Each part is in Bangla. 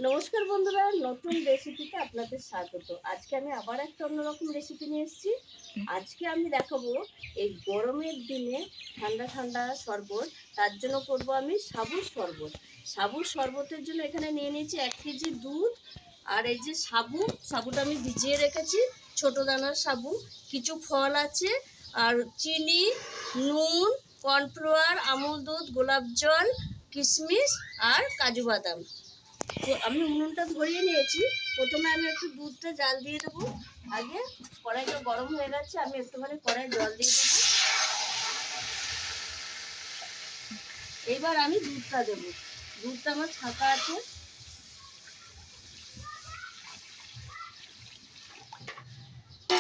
নমস্কার বন্ধুরা, নতুন রেসিপিতে আপনাদের স্বাগত। আজকে আমি আবার একটা অন্যরকম রেসিপি নিয়ে এসেছি। আজকে আমি দেখাবো এই গরমের দিনে ঠান্ডা ঠান্ডা শরবত। তার জন্য করব আমি সাবুর শরবত। সাবুর শরবতের জন্য এখানে নিয়ে নিয়েছি 1 কেজি দুধ। আর এই যে সাবুটা আমি ভিজিয়ে রেখেছি, ছোটো দানার সাবু। কিছু ফল আছে, আর চিনি, নুন, কর্নফ্লাওয়ার, আমুল দুধ, গোলাপ জল, কিশমিশ আর কাজু বাদাম। তো আমি উনুনটা ধরিয়ে নিয়েছি। প্রথমে আমি একটু দুধটা জাল দিয়ে দেবো। আগে কড়াইটা গরম হয়ে গেছে, আমি একটুখানি কড়াই জল দিয়ে দেবো। এইবার আমি দুধটা দেবো। দুধটা আমার ছাঁকা আছে।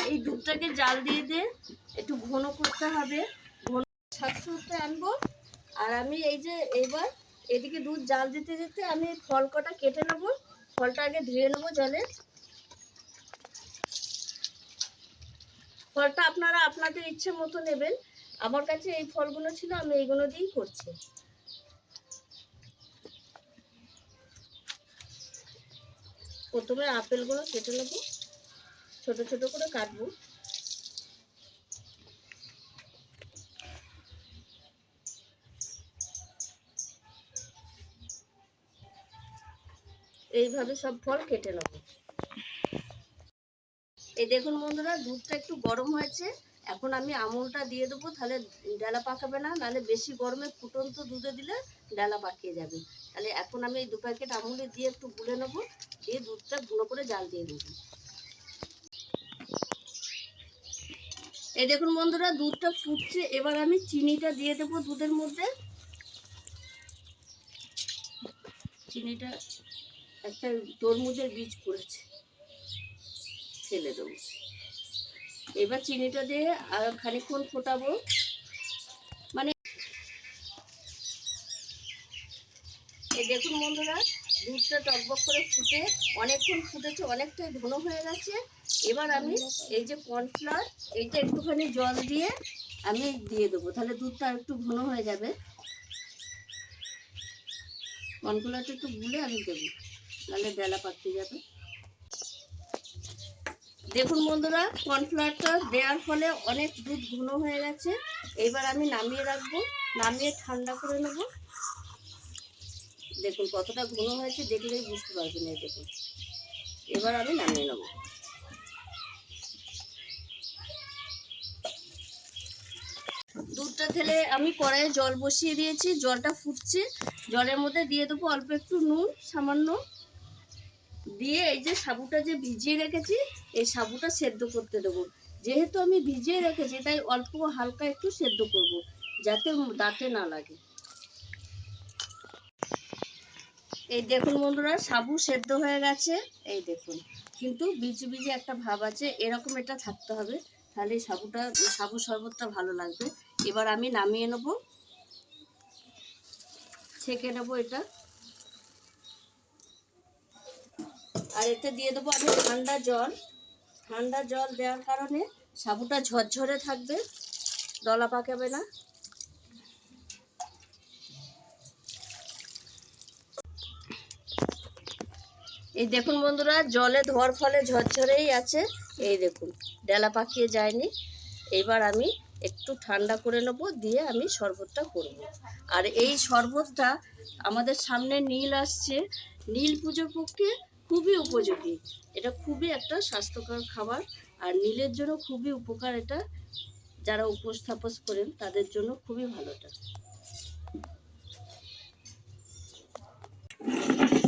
এই দুধটাকে জাল দিয়ে একটু ঘন করতে হবে। ঘন সাথে আনবো। আর আমি এই যে এইবার এদিকে দুধ জাল দিতে দিতে আমি ফল কটা কেটে নেবো। ফলটা আগে ধুয়ে নেবো জলে। ফলটা আপনারা আপনাদের ইচ্ছে মতো নেবেন। আমার কাছে এই ফলগুলো ছিল, আমি এইগুলো দিয়েই করছি। প্রথমে আপেলগুলো কেটে নেব, ছোট ছোট করে কাটবো। এইভাবে সব ফল কেটে নেব। এই দেখুন বন্ধুরা, দুধটা একটু গরম হয়েছে। এখন আমি আমুলটা দিয়ে দেবো, তাহলে ডালা পাকাবে না। নাহলে বেশি গরমে ফুটন্ত দুধে দিলে ডালা পাকিয়ে যাবে। তাহলে এখন আমি এই 2 প্যাকেট আমুলে দিয়ে একটু গুলে নেবো, দিয়ে দুধটা গুঁড়ো করে জাল দিয়ে দেবো। এই দেখুন বন্ধুরা, দুধটা ফুটছে। এবার আমি চিনিটা দিয়ে দেবো দুধের মধ্যে। চিনিটা একটা তরমুজের বীজ পড়েছে, ফেলে দেবো। এবার চিনিটা দিয়ে আর খানিকক্ষণ ফোটাবো। মানে এই দেখুন বন্ধুরা, দুধটা টকবক করে ফুটে অনেকক্ষণ ফুটেছে, অনেকটাই ঘন হয়ে গেছে। এবার আমি এই যে কর্নফ্লাওয়ার, এইটা একটুখানি জল দিয়ে আমি দিয়ে দেবো, তাহলে দুধটা একটু ঘন হয়ে যাবে। কর্নফ্লাওয়ারটা একটু গুলে আমি দেবো, নাহলে ডেলা পাকিয়ে যাবে। দেখুন বন্ধুরা, কর্নফ্লাওয়ারটা দেওয়ার ফলে অনেক দুধ ঘন হয়ে গেছে। এবার আমি নামিয়ে রাখবো, নামিয়ে ঠান্ডা করে নেব। দেখুন কতটা ঘন হয়েছে, দেখলেই বুঝতে পারবেন। এই দেখুন, এবার আমি নামিয়ে নেব। দুধটা ঢেলে আমি কড়াইয়ে জল বসিয়ে দিয়েছি, জলটা ফুটছে। জলের মধ্যে দিয়ে দেবো অল্প একটু নুন, সামান্য দিয়ে এই যে সাবুটা যে ভিজিয়ে রেখেছি, এই সাবুটা সেদ্ধ করতে দেবো। যেহেতু আমি ভিজিয়ে রেখেছি, তাই অল্প হালকা একটু সেদ্ধ করব, যাতে দাঁতে না লাগে। এই দেখুন বন্ধুরা, সাবু সেদ্ধ হয়ে গেছে। এই দেখুন, কিন্তু বিজি বিজি একটা ভাব আছে, এরকম এটা থাকতে হবে, তাহলে সাবু শরবতটা ভালো লাগবে। এবার আমি নামিয়ে নেব, ছেঁকে নেব এটা। আর এতে দিয়ে দেবো আমি ঠান্ডা জল। ঠান্ডা জল দেওয়ার কারণে সাবুটা ঝরঝরে থাকবে, দলা পাকাবে না। এই দেখুন বন্ধুরা, জলে ধোয়ার ফলে ঝরঝরেই আছে। এই দেখুন, ডেলা পাকিয়ে যায়নি। এবার আমি একটু ঠান্ডা করে নেব, দিয়ে আমি শরবতটা করব। আর এই শরবতটা আমাদের সামনে নীল আসছে, নীল পুজোর পক্ষে খুবই উপযোগী। এটা খুবই একটা স্বাস্থ্যকর খাবার, আর নীলের জন্য খুবই উপকার এটা। যারা উপোস তাপস করেন তাদের জন্য খুবই ভালো এটা।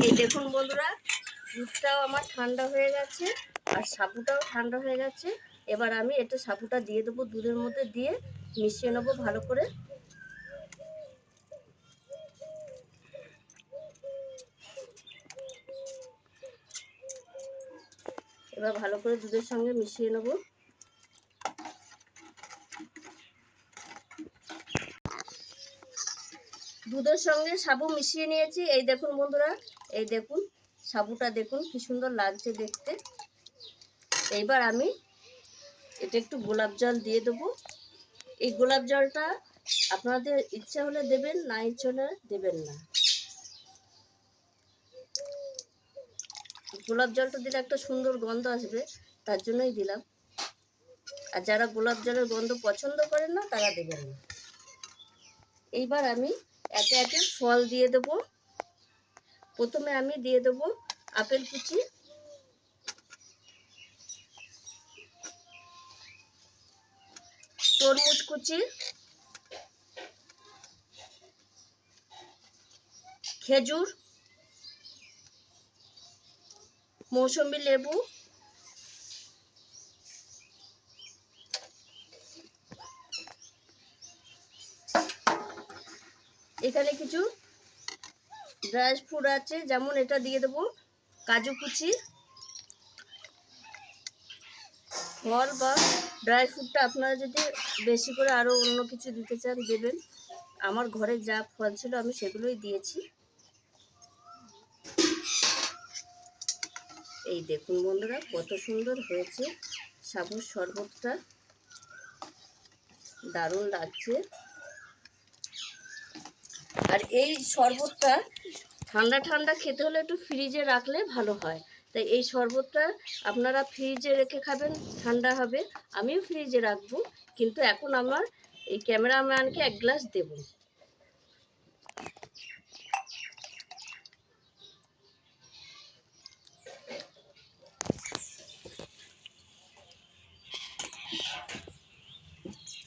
এই দেখুন বন্ধুরা, দুধটাও আমার ঠান্ডা হয়ে গেছে, আর সাবুটাও ঠান্ডা হয়ে গেছে। এবার আমি এটা সাবুটা দিয়ে দেবো, দুধের মধ্যে দিয়ে মিশিয়ে নেবো ভালো করে। এবার ভালো করে দুধের সঙ্গে মিশিয়ে নেব। দুধের সঙ্গে সাবু মিশিয়ে নিয়েছি। এই দেখুন বন্ধুরা, এই দেখুন সাবুটা, দেখুন কি সুন্দর লাগছে দেখতে। এইবার আমি এটা একটু গোলাপ জল দিয়ে দেবো। এই গোলাপ জলটা আপনাদের ইচ্ছা হলে দেবেন, না ইচ্ছা হলে দেবেন না। গোলাপ জলটা দিলে একটা সুন্দর গন্ধ আসবে, তার জন্যই দিলাম। আর যারা গোলাপ জলের গন্ধ পছন্দ করেন না তারা দেবেন না। এইবার আমি একে একে ফল দিয়ে দেবো। প্রথমে আমি দিয়ে দেবো আপেল কুচি, তরমুজ কুচি, খেজুর, মৌসুমী লেবু, এখানে কিছু ড্রাই ফ্রুট আছে, যেমন এটা দিয়ে দেবো কাজু কুচি। ফল বা ড্রাই ফ্রুটটা আপনারা যদি বেশি করে আরও অন্য কিছু দিতে চান দেবেন। আমার ঘরে যা ফল ছিল আমি সেগুলোই দিয়েছি। এই দেখুন বন্ধুরা কত সুন্দর হয়েছে সাবুর শরবতটা, দারুণ লাগছে। আর এই শরবতটা ঠান্ডা ঠান্ডা খেতে হলে একটু ফ্রিজে রাখলে ভালো হয়। তাই এই শরবতটা আপনারা ফ্রিজে রেখে খাবেন, ঠান্ডা হবে। আমিও ফ্রিজে রাখবো, কিন্তু এখন আমার এই ক্যামেরাম্যানকে 1 গ্লাস দেব।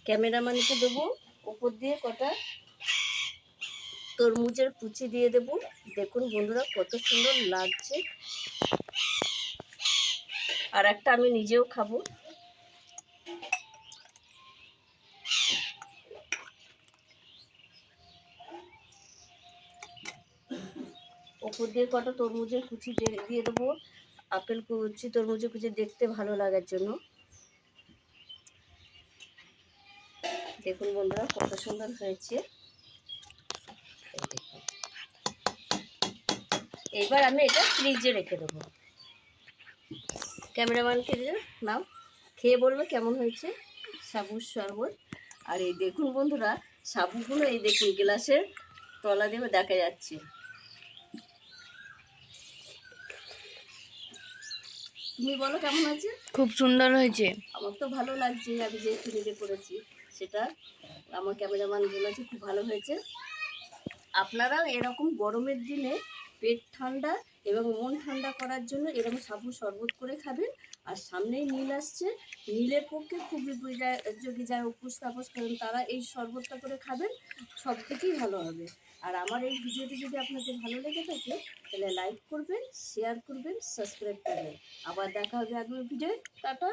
ক্যামেরাম্যানকে দেবো। উপর দিয়ে কটা তরমুজের কুচি দিয়ে দেব। দেখুন বন্ধুরা কত সুন্দর লাগছে। আর একটা আমি নিজেও খাবো। উপর দিয়ে কটা তরমুজের কুচি দিয়ে দেবো। আপেল কুচি, তরমুজের কুচি দেখতে ভালো লাগার জন্য। দেখুন বন্ধুরা কত সুন্দর হয়েছে। এবার আমি এটা ফ্রিজে রেখে দেবো। ক্যামেরাম্যানকে দিয়ে নাও, খেয়ে বলবে কেমন হয়েছে সাবুর শরবত। আর এই দেখুন বন্ধুরা সাবুগুলো এই দেখুন গ্লাসের তলা দিয়ে দেখা যাচ্ছে। তুমি বলো কেমন হয়েছে? খুব সুন্দর হয়েছে। আমার তো ভালো লাগছে, আমি যে ফ্রিজে করেছি সেটা। আমার ক্যামেরাম্যান বলেছে খুব ভালো হয়েছে। আপনারাও এরকম গরমের দিনে পেট ঠান্ডা এবং মন ঠান্ডা করার জন্য এরকম সাবু শরবত করে খাবেন। আর সামনেই নীল আসছে, নীলের পক্ষে খুবই যদি যারা উপোস তাপস করেন তারা এই শরবতটা করে খাবেন, সব থেকেই ভালো হবে। আর আমার এই ভিডিওটি যদি আপনাদের ভালো লেগে থাকে তাহলে লাইক করবেন, শেয়ার করবেন, সাবস্ক্রাইব করবেন। আবার দেখা হবে আগামী ভিডিও। টাটা।